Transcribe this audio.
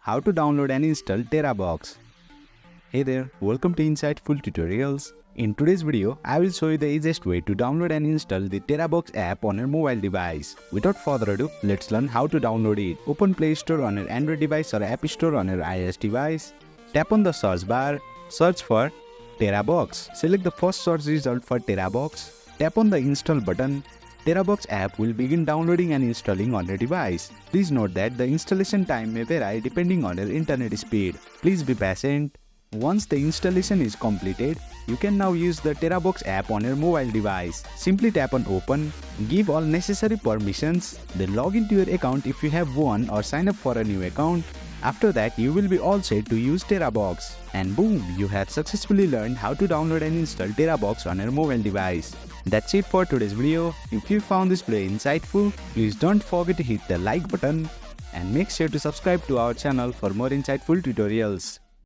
how to download and install Terabox. Hey there, welcome to Insightful Tutorials. In today's video, I will show you the easiest way to download and install the Terabox app on your mobile device. Without further ado, let's learn how to download it. Open Play Store on your Android device or App Store on your iOS device. Tap on the search bar, search for Terabox. Select the first search result for Terabox. Tap on the install button. Terabox app will begin downloading and installing on your device. Please note that the installation time may vary depending on your internet speed. Please be patient. Once the installation is completed, you can now use the Terabox app on your mobile device. Simply tap on open, give all necessary permissions, then log into your account if you have one or sign up for a new account. After that, you will be all set to use Terabox. And boom, you have successfully learned how to download and install Terabox on your mobile device. That's it for today's video. If you found this video insightful, please don't forget to hit the like button and make sure to subscribe to our channel for more insightful tutorials.